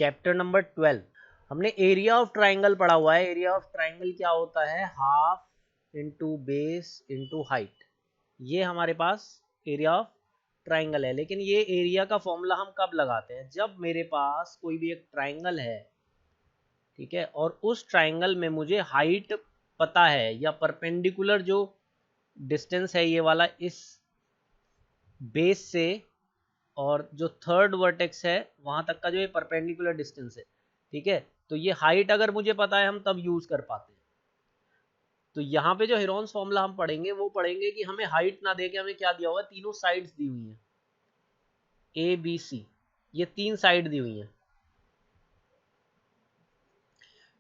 Chapter number 12 हमने area of triangle पढ़ा हुआ है। एरिया ऑफ ट्राइंगल क्या होता है? Half into base into height. ये हमारे पास एरिया ऑफ ट्राइंगल है। लेकिन ये एरिया का फॉर्मूला हम कब लगाते हैं? जब मेरे पास कोई भी एक ट्राइंगल है, ठीक है, और उस ट्राइंगल में मुझे हाइट पता है या परपेंडिकुलर जो डिस्टेंस है ये वाला इस बेस से और जो थर्ड वर्टेक्स है वहां तक का जो ये परपेंडिकुलर डिस्टेंस है, ठीक है, तो ये हाइट अगर मुझे पता है हम तब यूज कर पाते हैं। तो यहाँ पे जो हेरोन्स फॉर्मूला हम पढ़ेंगे वो पढ़ेंगे कि हमें हाइट ना दे के हमें क्या दिया हुआ है, तीनों साइड्स दी हुई हैं, ए बी सी, ये तीन साइड दी हुई हैं,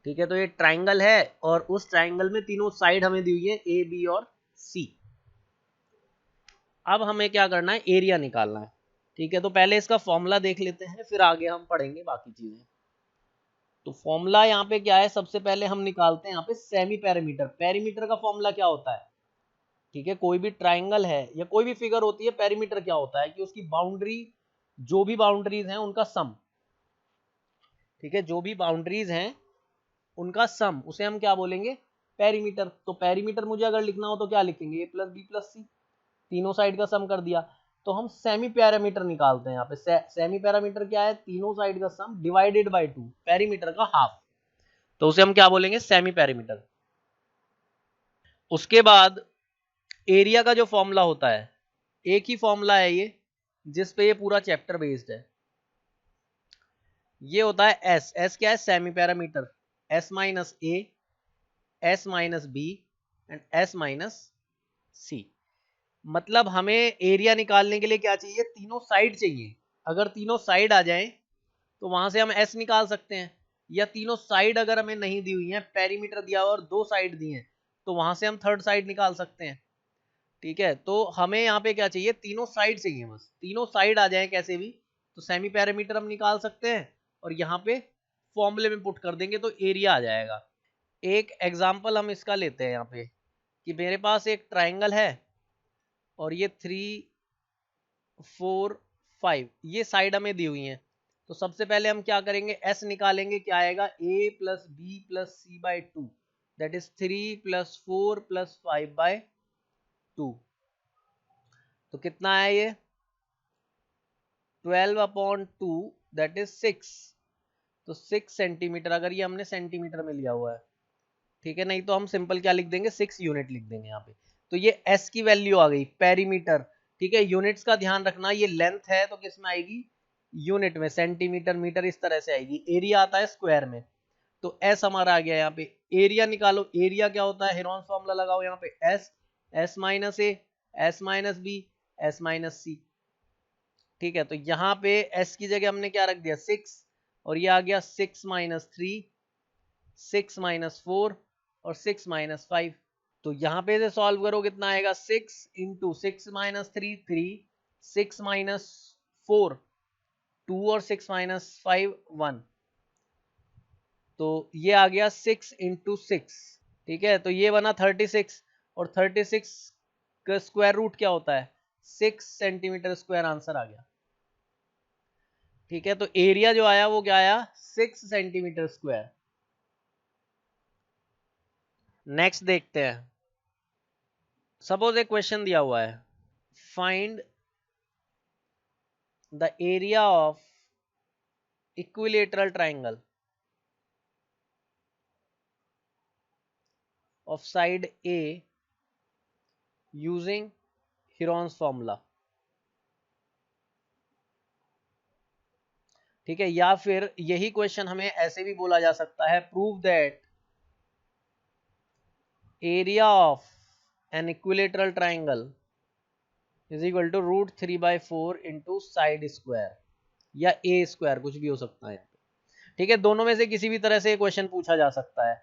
ठीक है। तो ये ट्राइंगल है और उस ट्राइंगल में तीनों साइड हमें दी हुई है, ए बी और सी। अब हमें क्या करना है? एरिया निकालना है, ठीक है। तो पहले इसका फॉर्मूला देख लेते हैं, फिर आगे हम पढ़ेंगे बाकी चीजें। तो फॉर्मूला यहाँ पे क्या है? सबसे पहले हम निकालते हैं यहाँ पे सेमी पैरामीटर। पैरीमीटर का फॉर्मूला क्या होता है? ठीक है, कोई भी ट्राइंगल है या कोई भी फिगर होती है, पैरीमीटर क्या होता है कि उसकी बाउंड्री, जो भी बाउंड्रीज हैं उनका सम, ठीक है, जो भी बाउंड्रीज हैं उनका सम, उसे हम क्या बोलेंगे? पैरीमीटर। तो पैरीमीटर मुझे अगर लिखना हो तो क्या लिखेंगे? ए प्लस बी प्लस सी, तीनों साइड का सम कर दिया। तो हम सेमी पैरामीटर निकालते हैं यहाँ पे। सेमी पैरामीटर क्या है? तीनों साइड का सम डिवाइडेड बाय 2, पैरीमीटर का हाफ, तो उसे हम क्या बोलेंगे? Semi parameter. उसके बाद एरिया का जो फॉर्मूला होता है, एक ही फॉर्मूला है ये जिस पे ये पूरा चैप्टर बेस्ड है, ये होता है एस। एस क्या है? Semi parameter. S minus A, S minus B and S minus C. मतलब हमें एरिया निकालने के लिए क्या चाहिए? तीनों साइड चाहिए। अगर तीनों साइड आ जाएं तो वहां से हम एस निकाल सकते हैं, या तीनों साइड अगर हमें नहीं दी हुई है, पेरीमीटर दिया हुआ और दो साइड दी हैं, तो वहां से हम थर्ड साइड निकाल सकते हैं, ठीक है। तो हमें यहाँ पे क्या चाहिए? तीनों साइड चाहिए, बस तीनों साइड आ जाए कैसे भी, तो सेमी पैरामीटर हम निकाल सकते हैं और यहाँ पे फॉर्मूले में पुट कर देंगे तो एरिया आ जाएगा। एक एग्जाम्पल हम इसका लेते हैं यहाँ पे कि मेरे पास एक ट्राइंगल है और ये 3 4 5 ये साइड हमें दी हुई हैं। तो सबसे पहले हम क्या करेंगे? एस निकालेंगे। क्या आएगा? A plus B plus C by 2, that is 3 plus 4 plus 5 by 2। तो कितना है ये? 12/2, दैट इज 6। तो 6 सेंटीमीटर, अगर ये हमने सेंटीमीटर में लिया हुआ है, ठीक है, नहीं तो हम सिंपल क्या लिख देंगे? 6 यूनिट लिख देंगे यहाँ पे। तो ये एस की वैल्यू आ गई, पेरीमीटर, ठीक है। यूनिट्स का ध्यान रखना, ये लेंथ है तो किस में आएगी? यूनिट में, सेंटीमीटर मीटर इस तरह से आएगी। एरिया आता है स्क्वायर में, तो एस हमारा आ गया यहाँ पे। एरिया निकालो। एरिया क्या होता है? हेरोन्स फॉर्मूला लगाओ यहाँ पे, S, S minus A, S minus B, S minus C, ठीक है। तो यहाँ पे एस की जगह हमने क्या रख दिया? 6, और ये आ गया 6 माइनस 3, 6 माइनस 4 और 6 माइनस 5। तो यहाँ पे से सॉल्व करो, कितना आएगा? 6 इंटू 6 माइनस 3 3, 6 माइनस 4 2 और 6 माइनस 5 1। तो ये आ गया 6 इंटू 6, ठीक है। तो ये बना 36, और 36 का स्क्वायर रूट क्या होता है? 6 सेंटीमीटर स्क्वायर, आंसर आ गया, ठीक है। तो एरिया जो आया वो क्या आया? 6 सेंटीमीटर स्क्वायर। नेक्स्ट देखते हैं। सपोज एक क्वेश्चन दिया हुआ है, find the area of equilateral triangle of side A using Heron's formula, ठीक है। या फिर यही क्वेश्चन हमें ऐसे भी बोला जा सकता है, prove that area of an equilateral triangle is equal to √3/4 into side square या ए स्क्वायर, कुछ भी हो सकता है, ठीक है। दोनों में से किसी भी तरह से क्वेश्चन पूछा जा सकता है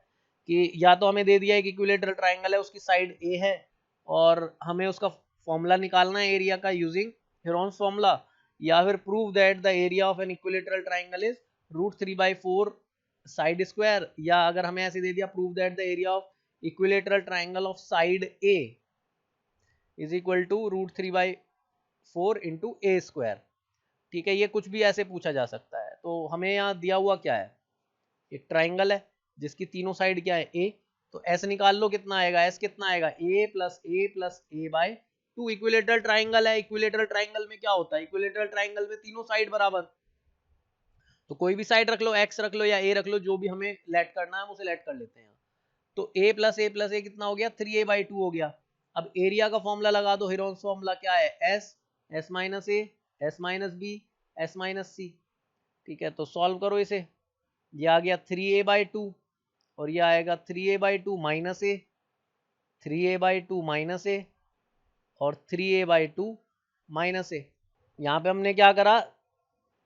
कि या तो हमें दे दिया है कि इक्विलेटरल ट्राइंगल है, उसकी साइड ए है और हमें उसका फॉर्मूला निकालना है एरिया का यूजिंग हेरोन्स फॉर्मूला, या फिर prove that the area of an equilateral triangle is √3/4 side square, या अगर हमें ऐसे दे दिया prove that the area of equilateral triangle of side a is equal to √3/4 into a square, ठीक है। ये कुछ भी ऐसे पूछा जा सकता है। तो हमें यहाँ दिया हुआ क्या है, एक ट्राइंगल है जिसकी तीनों साइड क्या है ए, तो एस निकाल लो कितना आएगा, एस कितना आएगा A plus A by two. Equilateral triangle है, इक्विलेटरल ट्राइंगल में क्या होता है, इक्विलेटरल ट्राइंगल में तीनों साइड बराबर, तो कोई भी साइड रख लो, एक्स रख लो या ए रख लो, जो भी हमें लेट करना है हम उसे लेट कर लेते हैं। तो a कितना हो गया, 3a/2 हो गया। अब एरिया का फॉर्मूला लगा दो, हीरोन्स फॉर्मूला क्या है, S minus A, S minus B, S minus C. ठीक है, तो सॉल्व करो इसे, ये आ गया 3a/2 और ये आएगा 3a/2 माइनस ए, 3a/2 माइनस ए और 3a/2 माइनस ए। यहाँ पे हमने क्या करा,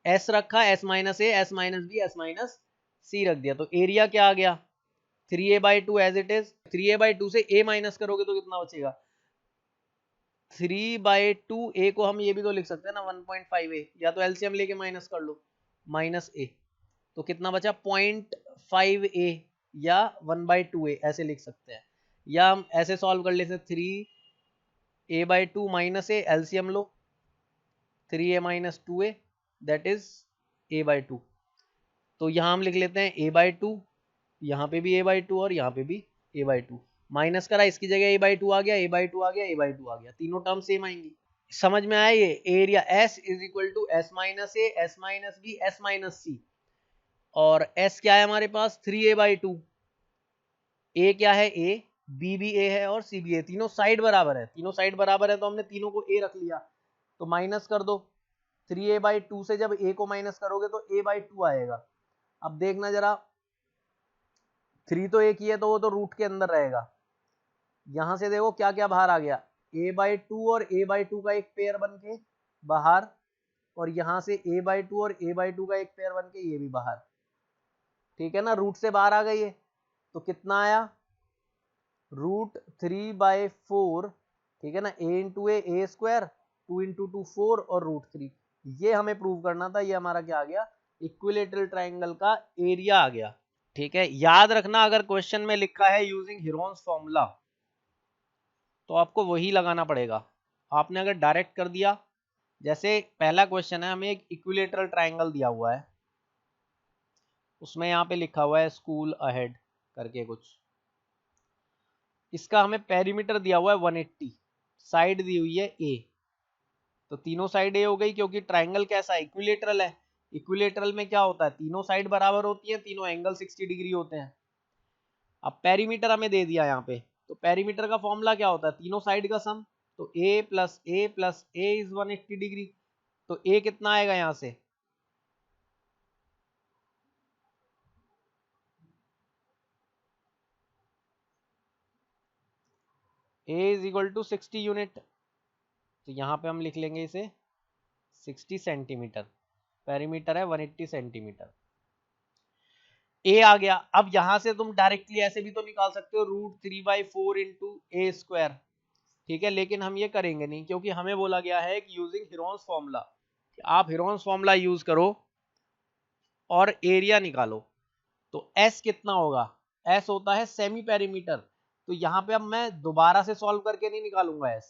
एस रखा, S minus A, S minus B, S minus C रख दिया, तो एरिया क्या आ गया 3a/2 as it is. 3a/2 से a माइनस करोगे तो कितना बचेगा, 3/2 a को हम ये भी तो लिख सकते हैं ना 1.5a, या तो एलसीएम लेके माइनस कर लो, माइनस a, तो कितना बचा 0.5a या 1/2a ऐसे लिख सकते हैं, या हम ऐसे सॉल्व कर लेते हैं 3a/2 minus a, LCM low 3a minus 2a that is a/2। तो यहाँ हम लिख लेते हैं a/2, यहाँ पे भी a/2 और यहाँ पे भी a/2, माइनस करा इसकी जगह a/2 आ गया, a/2 आ गया, a/2 आ गया, तीनों टर्म सेम आएंगी। समझ में आया ये, area S is equal to S minus A, S minus B, S minus C, और S क्या है हमारे पास 3a/2, A क्या है A, B भी A है और C भी A, तीनों साइड बराबर है, तीनों साइड बराबर है तो हमने तीनों को A रख लिया, तो माइनस कर दो, 3a/2 से जब A को माइनस करोगे तो a/2 आएगा। अब देखना जरा, 3 तो एक ही है तो वो तो रूट के अंदर रहेगा, यहां से देखो क्या क्या बाहर आ गया, a/2 और a/2 का एक पेयर बन के बाहर, और यहां से a/2 और a/2 का एक पेयर बन के ये भी बाहर। ठीक है ना, रूट से बाहर आ गई है, तो कितना आया √3/4। ठीक है ना, a into a square, 2 into 2 4 और √3, ये हमें प्रूव करना था, ये हमारा क्या आ गया, इक्विलेटरल ट्राइंगल का एरिया आ गया। ठीक है, याद रखना अगर क्वेश्चन में लिखा है यूजिंग हीरोन्स फॉर्मूला तो आपको वही लगाना पड़ेगा। आपने अगर डायरेक्ट कर दिया, जैसे पहला क्वेश्चन है, हमें एक इक्विलेटरल ट्राइंगल दिया हुआ है, उसमें यहाँ पे लिखा हुआ है स्कूल अहेड करके कुछ, इसका हमें पेरीमीटर दिया हुआ है 180, साइड दी हुई है ए, तो तीनों साइड ए हो गई क्योंकि ट्राइंगल कैसा है, इक्विलेटरल है। इक्विलेटरल में क्या होता है, तीनों साइड बराबर होती है, तीनों एंगल 60 डिग्री होते हैं। अब पेरीमीटर हमें दे दिया यहाँ पे, तो पेरीमीटर का फॉर्मूला क्या होता है, तीनों साइड का सम, तो a plus a plus a is 180 degree, तो a कितना आएगा यहाँ से, a is equal to 60 unit, तो यहाँ पे हम लिख लेंगे इसे 60 सेंटीमीटर, पेरीमीटर है 180 सेंटीमीटर, a आ गया। अब यहां से तुम डायरेक्टली ऐसे भी तो निकाल सकते हो √3/4 इंटू ए स्क्वायर, ठीक है, लेकिन हम ये करेंगे नहीं क्योंकि हमें बोला गया है कि यूजिंग हीरोन्स फॉर्मूला, आप हीरोन्स फॉर्मूला यूज करो और एरिया निकालो। तो S कितना होगा, S होता है सेमी पेरीमीटर, तो यहाँ पे अब मैं दोबारा से सॉल्व करके नहीं निकालूंगा S,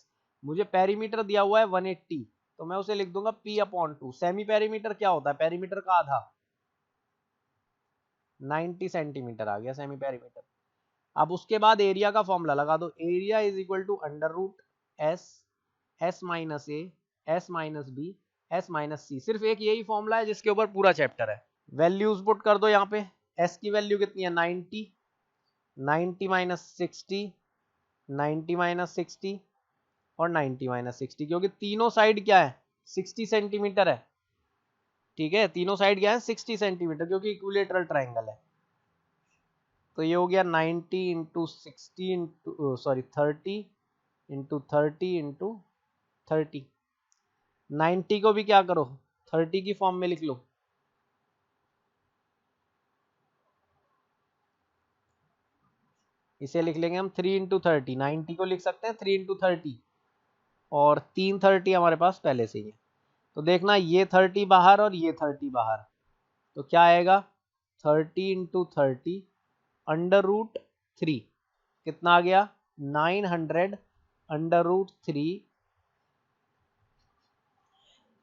मुझे पेरीमीटर दिया हुआ है 180, तो मैं उसे लिख दूंगा P/2। सेमी पेरीमीटर क्या होता है, पेरीमीटर का आधा, 90 सेंटीमीटर आ गया सेमी पेरीमीटर। अब उसके बाद एरिया का फॉर्मूला लगा दो, area is equal to √S, S minus A, S minus B, S minus C, सिर्फ एक यही फॉर्मूला है जिसके ऊपर पूरा चैप्टर है। वैल्यूज पुट कर दो यहाँ पे, S की वैल्यू कितनी है 90, 90 माइनस 60, 90 माइनस 60 और 90 माइनस 60, क्योंकि तीनों साइड क्या है 60 सेंटीमीटर है। ठीक है, तीनों साइड क्या है 60 सेंटीमीटर क्योंकि इक्विलेटरल ट्राइंगल है। तो ये हो गया 90 into 60 into sorry 30 into 30 into 30, 90 को भी क्या करो 30 की फॉर्म में लिख लो, इसे लिख लेंगे हम 3 इंटू 30, 90 को लिख सकते हैं 3 इंटू 30, और 330 हमारे पास पहले से ही है, तो देखना ये 30 बाहर और ये 30 बाहर, तो क्या आएगा 30 इंटू 30 √3, कितना आ गया 900 √3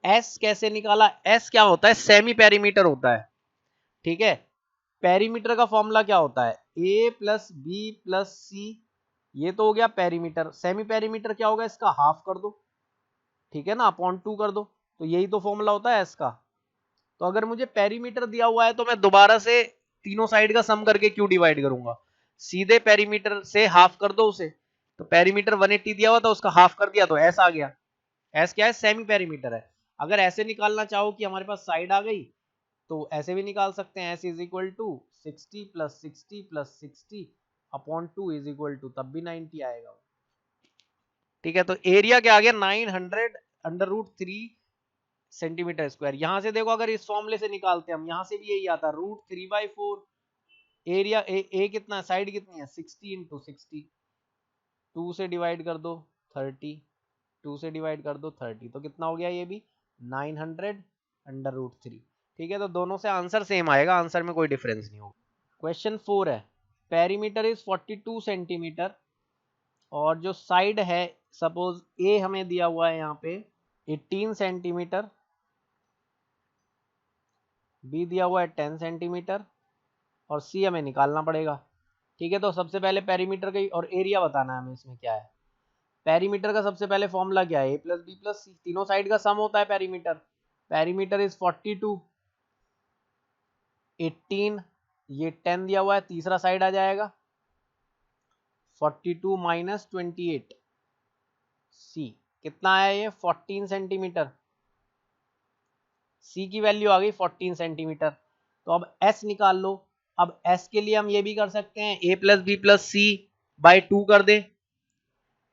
एस कैसे निकाला, एस क्या होता है, सेमी पेरीमीटर होता है, ठीक है। पेरीमीटर का फॉर्मूला क्या होता है, ए प्लस बी प्लस सी, ये तो हो गया पेरीमीटर। सेमी पेरीमीटर क्या होगा, इसका हाफ कर दो, ठीक है ना, अपॉन 2 कर दो, तो यही तो फॉर्मूला होता है इसका। तो अगर मुझे पेरीमीटर दिया हुआ है तो मैं दोबारा से तीनों साइड का सम करके क्यों डिवाइड करूंगा, सीधे पेरीमीटर से हाफ कर दो उसे। तो पेरीमीटर 180 दिया हुआ था, उसका हाफ कर दिया तो एस आ गया। एस क्या है, सेमी पेरीमीटर है। अगर ऐसे निकालना चाहो कि हमारे पास साइड आ गई, तो ऐसे भी निकाल सकते हैं, S is equal to 60 plus 60 plus 60 upon 2 is equal to, तब भी 90 आएगा, ठीक है। तो एरिया क्या आ गया, 900 अंडर रूट 3 सेंटीमीटर स्क्वायर। यहां से देखो, अगर इस फॉर्मूले से निकालते हैं हम, यहां से भी यही आता, रूट 3/4। एरिया ए कितना, साइड कितनी है, 60 इंटू 60, 2 से डिवाइड कर दो 30, 2 से डिवाइड कर दो 30, तो कितना हो गया ये भी 900 अंडर रूट 3, ठीक है। तो दोनों से आंसर सेम आएगा, आंसर में कोई डिफरेंस नहीं होगा। क्वेश्चन 4 है, पेरीमीटर इज 42 सेंटीमीटर और जो साइड है, सपोज ए हमें दिया हुआ है यहाँ पे 18 सेंटीमीटर, बी दिया हुआ है 10 सेंटीमीटर और सी हमें निकालना पड़ेगा, ठीक है। तो सबसे पहले पेरीमीटर का और एरिया बताना है हमें, इसमें क्या है। पेरीमीटर का सबसे पहले फॉर्मूला क्या है, ए प्लस बी प्लस सी, तीनों साइड का सम होता है पेरीमीटर। पेरीमीटर इज 42, 18, ये 10 दिया हुआ है, तीसरा साइड आ जाएगा 42 माइनस 28, सी कितना आया ये 14 सेंटीमीटर, सी की वैल्यू आ गई 14 सेंटीमीटर। तो अब एस निकाल लो। अब एस के लिए हम ये भी कर सकते हैं, A plus B plus C by 2 कर दे,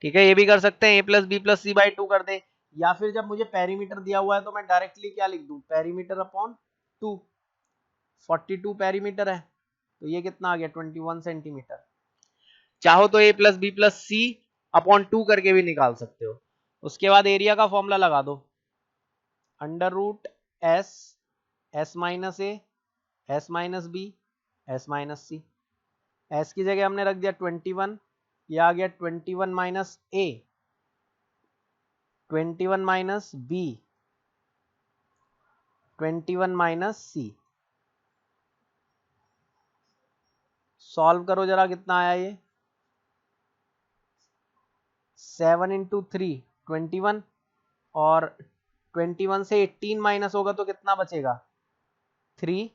ठीक है, ये भी कर सकते हैं, A plus B plus C by 2 कर दे। या फिर जब मुझे पेरीमीटर दिया हुआ है तो मैं डायरेक्टली क्या लिख दूं, पेरीमीटर अपॉन 2, 42 पेरीमीटर है, तो ये कितना आ गया 21 सेंटीमीटर। चाहो तो ए प्लस बी प्लस सी अपॉन 2 करके भी निकाल सकते हो। उसके बाद एरिया का फॉर्मूला लगा दो, under root S, S minus A, S minus B, S minus C. S की जगह हमने रख दिया 21, ये आ गया 21 माइनस ए, 21 माइनस बी, 21 माइनस सी। सॉल्व करो जरा, कितना आया ये, 7 इंटू 3 21, और 21 से 18 माइनस होगा तो कितना बचेगा 3,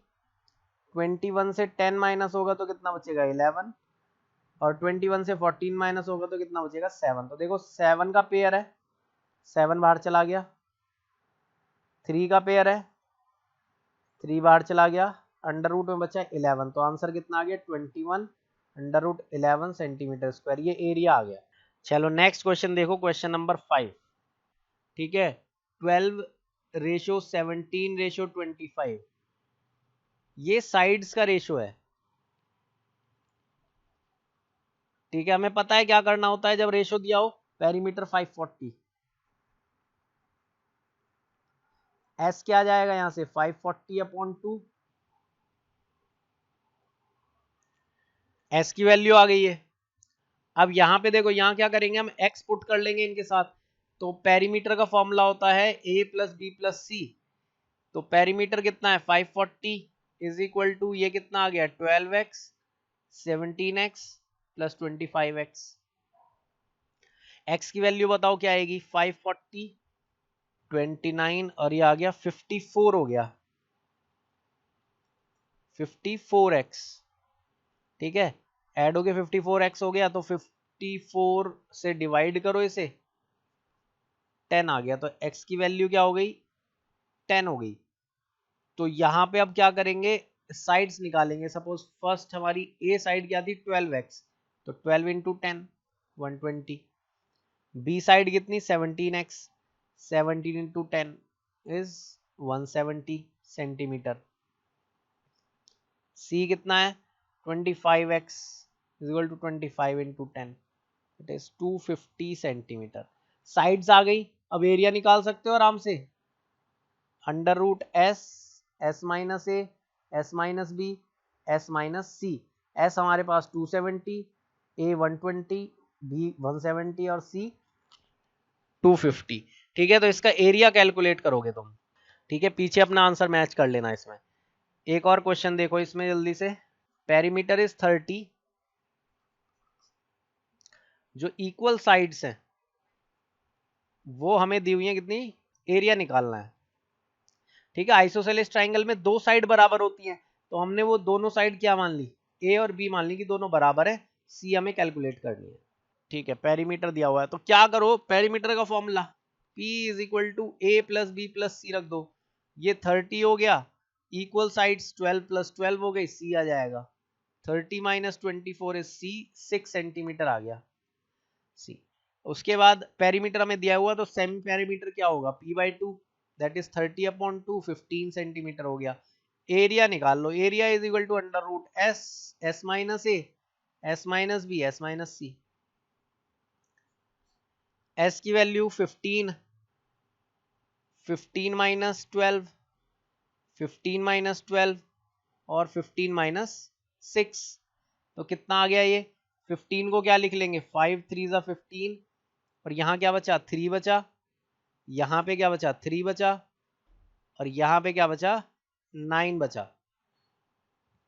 21 से 10 माइनस होगा तो कितना बचेगा 11, और 21 से 14 माइनस होगा तो कितना बचेगा 7। तो देखो 7 का पेयर है, 7 बाहर चला गया, 3 का पेयर है, 3 बाहर चला गया, अंडर रूट में बचा 11, तो आंसर कितना आ गया 21 अंडर रूट 11 सेंटीमीटर स्क्वायर, ये एरिया आ गया। चलो नेक्स्ट क्वेश्चन देखो, क्वेश्चन नंबर 5, ठीक है। 12:17:25, ये साइड्स का रेशो है, ठीक है। हमें पता है क्या करना होता है जब रेशो दिया हो, पेरीमीटर 540, एस क्या आ जाएगा यहां से 540 अपॉन 2, एस की वैल्यू आ गई है। अब यहां पे देखो, यहां क्या करेंगे हम, एक्स पुट कर लेंगे इनके साथ। तो पेरीमीटर का फॉर्मूला होता है ए प्लस बी प्लस सी, तो पेरीमीटर कितना है 540 इज इक्वल टू, ये कितना आ गया 12x, 17x plus 25x। x की वैल्यू बताओ क्या आएगी, 540, 29 और ये आ गया 54 हो गया, 54x, ठीक है। ऐड हो गया 54x हो गया, तो 54 से डिवाइड करो इसे, 10 आ गया, तो x की वैल्यू क्या हो गई 10 हो गई। तो यहां पे अब क्या करेंगे, साइड्स निकालेंगे। सपोज फर्स्ट हमारी ए साइड क्या थी 12x, तो 12 इंटू 10 120, बी साइड कितनी 17x, 17 इंटू 10 इज 170 सेंटीमीटर, सी कितना है 25x is equal to 25 into 10, it is 250 centimetre. Sides आ गई, अब एरिया निकाल सकते हो आराम से, under root S, S minus A, S minus B, S minus C. S हमारे पास 270, ए 120, बी 170 और सी 250। ठीक है, तो इसका एरिया कैलकुलेट करोगे तुम। ठीक है, पीछे अपना आंसर मैच कर लेना इसमें। एक और क्वेश्चन देखो इसमें जल्दी से। पेरीमीटर इज 30, जो इक्वल साइड्स हैं वो हमें दी हुई है, कितनी, एरिया निकालना है। ठीक है, आइसोसेलेस ट्राइंगल में दो साइड बराबर होती हैं, तो हमने वो दोनों साइड क्या मान ली, ए और बी मान ली कि दोनों बराबर है, सी हमें कैलकुलेट करनी है। ठीक है, पेरीमीटर दिया हुआ है तो क्या करो, पेरीमीटर का formula P is equal to A plus B plus C रख दो। ये 30 हो गया, इक्वल साइड्स 12 प्लस 12 हो गई, सी आ जाएगा। 30 माइनस 24 इज सी, 6 सेंटीमीटर आ गया सी। उसके बाद पेरीमीटर हमें दिया हुआ, तो सेमी पेरीमीटर क्या होगा, P by 2, that is 30 upon 2, 15 centimetre हो गया। एरिया निकाल लो, area is equal to under root S, S minus A, S minus B, S minus C. S की वैल्यू 15, 15 माइनस 12, 15 माइनस 12 और 15 माइनस 6, तो कितना आ गया ये, 15 को क्या लिख लेंगे, 5 3 जा 15, और यहाँ क्या बचा, 3 बचा, यहाँ पे क्या बचा, 3 बचा, और यहाँ पे क्या बचा, 9 बचा।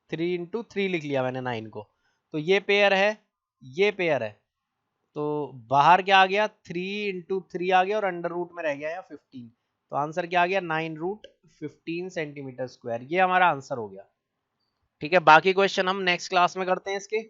3 इंटू 3 लिख लिया मैंने 9 को, तो ये पेयर है, ये पेयर है, तो बाहर क्या आ गया, 3 इंटू 3 आ गया, और अंडर रूट में रह गया या 15, तो आंसर क्या आ गया, 9 रूट 15 सेंटीमीटर स्क्वायर। ये हमारा आंसर हो गया। ठीक है, बाकी क्वेश्चन हम नेक्स्ट क्लास में करते हैं इसके।